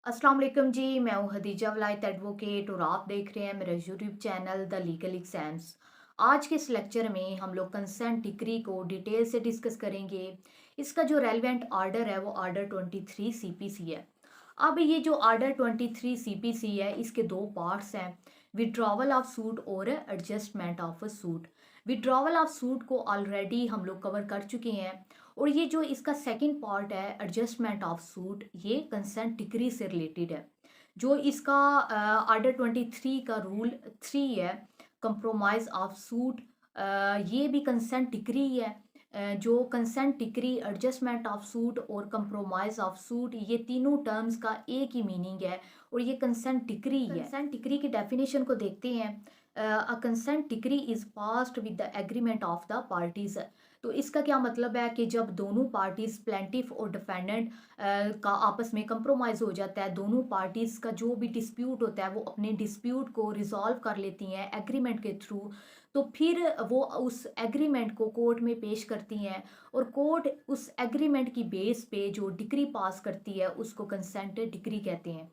अस्सलाम वालेकुम जी। मैं हूँ हदीजा वलायत एडवोकेट और आप देख रहे हैं मेरा YouTube channel the legal exams. आज के इस लेक्चर में हम लोग कंसेंट डिक्री को डिटेल से डिस्कस करेंगे। इसका जो रेलेवेंट आर्डर है वो आर्डर 23 सीपीसी है। अब ये जो आर्डर 23 सीपीसी है इसके दो पार्ट्स हैं, विड्रॉवल ऑफ सूट और adjustment of suit. Withdrawal of suit को ऑलरेडी हम लोग कवर कर चुके हैं और ये जो इसका सेकंड पार्ट है एडजस्टमेंट ऑफ सूट, ये कंसेंट डिक्री से रिलेटेड है। जो इसका आर्डर 23 का रूल 3 है, कंप्रोमाइज ऑफ सूट, ये भी कंसेंट डिक्री है। जो consent decree, adjustment of suit और कंप्रोमाइज ऑफ सूट, ये तीनों टर्म्स का एक ही मीनिंग है और ये कंसेंट डिक्री है। कंसेंट डिक्री की डेफिनेशन को देखते हैं। अ consent decree is passed with the agreement of the parties. तो इसका क्या मतलब है कि जब दोनों पार्टीज प्लेंटिफ और डिफेंडेंट का आपस में कंप्रोमाइज़ हो जाता है, दोनों पार्टीज़ का जो भी डिस्प्यूट होता है वो अपने डिस्प्यूट को रिजॉल्व कर लेती हैं एग्रीमेंट के थ्रू, तो फिर वो उस एग्रीमेंट को कोर्ट में पेश करती हैं और कोर्ट उस एग्रीमेंट की बेस पे जो डिक्री पास करती है उसको कंसेंट डिक्री कहते हैं।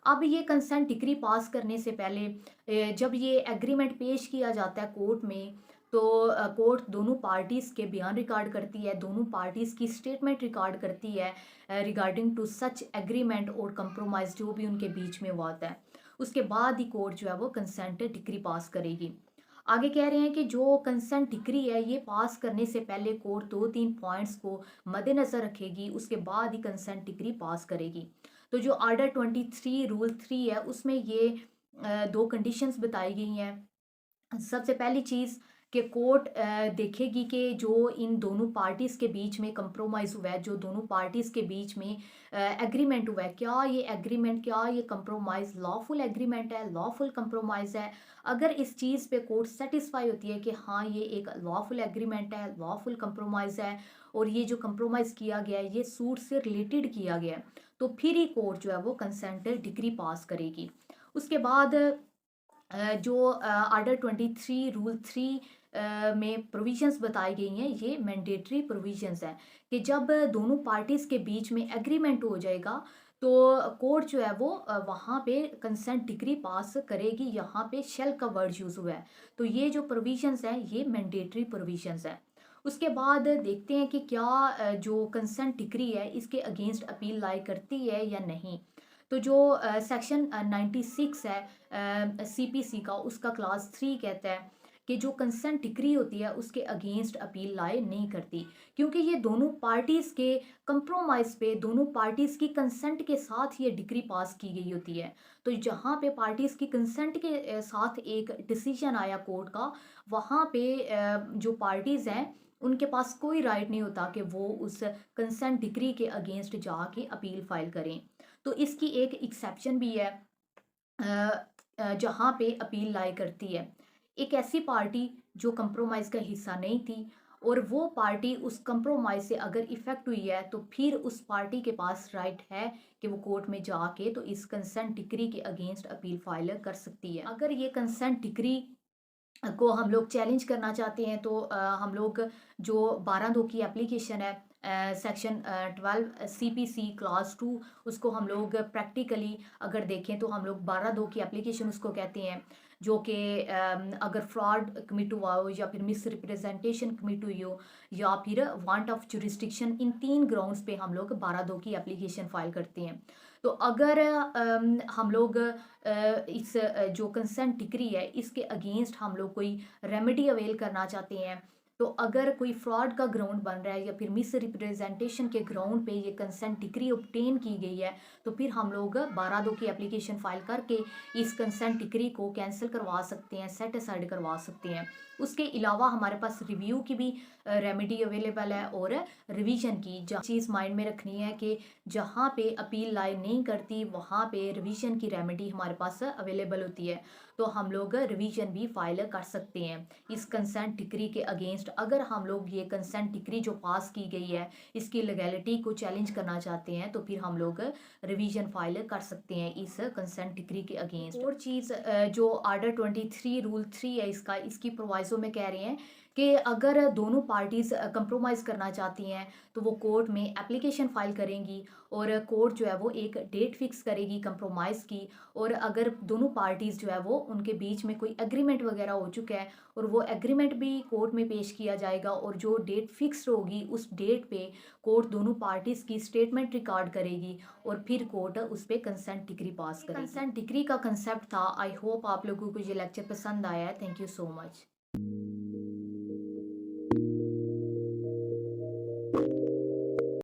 अब ये कंसेंट डिक्री पास करने से पहले जब ये एग्रीमेंट पेश किया जाता है कोर्ट में, तो कोर्ट दोनों पार्टीज़ के बयान रिकॉर्ड करती है, दोनों पार्टीज़ की स्टेटमेंट रिकॉर्ड करती है रिगार्डिंग टू सच एग्रीमेंट और कंप्रोमाइज़ जो भी उनके बीच में हुआ था। उसके बाद ही कोर्ट जो है वो कंसेंट डिक्री पास करेगी। आगे कह रहे हैं कि जो कंसेंट डिक्री है ये पास करने से पहले कोर्ट 2-3 पॉइंट्स को मद्देनज़र रखेगी, उसके बाद ही कंसेंट डिक्री पास करेगी। तो जो आर्डर 23 रूल 3 है उसमें ये दो कंडीशंस बताई गई हैं। सबसे पहली चीज़ कि कोर्ट देखेगी कि जो इन दोनों पार्टीज़ के बीच में कंप्रोमाइज़ हुआ है, जो दोनों पार्टीज़ के बीच में एग्रीमेंट हुआ है, क्या ये एग्रीमेंट, क्या ये कंप्रोमाइज़ लॉफुल एग्रीमेंट है, लॉफुल कंप्रोमाइज़ है। अगर इस चीज़ पे कोर्ट सेटिस्फाई होती है कि हाँ ये एक लॉफुल एग्रीमेंट है, लॉफुल कंप्रोमाइज़ है और ये जो कंप्रोमाइज़ किया गया है ये सूट से रिलेटेड किया गया है, तो फिर ही कोर्ट जो है वो कंसेंट डिक्री पास करेगी। उसके बाद जो आर्डर 23 रूल 3 में प्रोविजंस बताई गई हैं, ये मैंडेटरी प्रोविजंस हैं कि जब दोनों पार्टीज़ के बीच में एग्रीमेंट हो जाएगा तो कोर्ट जो है वो वहाँ पे कंसेंट डिक्री पास करेगी। यहाँ पे शेल का वर्ड यूज़ हुआ है, तो ये जो प्रोविजंस हैं ये मैंडेटरी प्रोविजंस हैं। उसके बाद देखते हैं कि क्या जो कंसेंट डिक्री है इसके अगेंस्ट अपील लाई करती है या नहीं। तो जो सेक्शन 96 है सीपीसी का, उसका क्लास 3 कहता है कि जो कंसेंट डिक्री होती है उसके अगेंस्ट अपील लाए नहीं करती, क्योंकि ये दोनों पार्टीज़ के कंप्रोमाइज़ पे, दोनों पार्टीज़ की कंसेंट के साथ ये डिक्री पास की गई होती है। तो जहाँ पे पार्टीज़ की कंसेंट के साथ एक डिसीजन आया कोर्ट का, वहाँ पे जो पार्टीज़ हैं उनके पास कोई राइट नहीं होता कि वो उस कंसेंट डिक्री के अगेंस्ट जाके अपील फाइल करें। तो इसकी एक एक्सेप्शन भी है जहाँ पे अपील लाई करती है एक ऐसी पार्टी जो कंप्रोमाइज़ का हिस्सा नहीं थी और वो पार्टी उस कंप्रोमाइज़ से अगर इफ़ेक्ट हुई है तो फिर उस पार्टी के पास राइट है कि वो कोर्ट में जाके तो इस कंसेंट डिक्री के अगेंस्ट अपील फाइल कर सकती है। अगर ये कंसेंट डिक्री को हम लोग चैलेंज करना चाहते हैं तो हम लोग जो 12(2) की एप्लीकेशन है सेक्शन 12 सीपीसी क्लास 2, उसको हम लोग प्रैक्टिकली अगर देखें तो हम लोग 12(2) की एप्लीकेशन उसको कहते हैं, जो कि अगर फ्रॉड कमिट हुआ हो या फिर मिस रिप्रेजेंटेशन कमिट हुई हो या फिर want of jurisdiction, in 3 grounds पे हम लोग 12(2) की एप्लीकेशन फाइल करते हैं। तो अगर हम लोग इस जो कंसेंट डिक्री है इसके अगेंस्ट हम लोग कोई रेमेडी अवेल करना चाहते हैं, तो अगर कोई फ्रॉड का ग्राउंड बन रहा है या फिर मिस रिप्रेजेंटेशन के ग्राउंड पे ये कंसेंट डिक्री ऑब्टेन की गई है, तो फिर हम लोग 12(2) की एप्लीकेशन फाइल करके इस कंसेंट डिक्री को कैंसिल करवा सकते हैं, सेट असाइड करवा सकते हैं। उसके अलावा हमारे पास रिव्यू की भी रेमेडी अवेलेबल है और रिवीजन की। जहाँ चीज़ माइंड में रखनी है कि जहाँ पे अपील लाई नहीं करती वहाँ पे रिवीजन की रेमेडी हमारे पास अवेलेबल होती है, तो हम लोग रिवीजन भी फाइल कर सकते हैं इस कंसेंट डिक्री के अगेंस्ट। अगर हम लोग ये कंसेंट डिक्री जो पास की गई है इसकी लीगैलिटी को चैलेंज करना चाहते हैं तो फिर हम लोग रिवीजन फाइल कर सकते हैं इस कंसेंट डिक्री के अगेंस्ट। और चीज़ जो आर्डर 23 रूल 3 है इसका, इसकी प्रोवाइजो में कह रहे हैं कि अगर दोनों पार्टीज़ कंप्रोमाइज़ करना चाहती हैं, तो वो कोर्ट में एप्लीकेशन फ़ाइल करेंगी और कोर्ट जो है वो एक डेट फ़िक्स करेगी कंप्रोमाइज़ की। और अगर दोनों पार्टीज़ जो है वो उनके बीच में कोई एग्रीमेंट वग़ैरह हो चुका है और वो एग्रीमेंट भी कोर्ट में पेश किया जाएगा, और जो डेट फ़िक्स होगी उस डेट पे कोर्ट दोनों पार्टीज़ की स्टेटमेंट रिकॉर्ड करेगी और फिर कोर्ट उस पे कंसेंट डिक्री पास करेगी। कंसेंट डिक्री का कांसेप्ट था। आई होप आप लोगों को ये लेक्चर पसंद आया है। Thank you so much.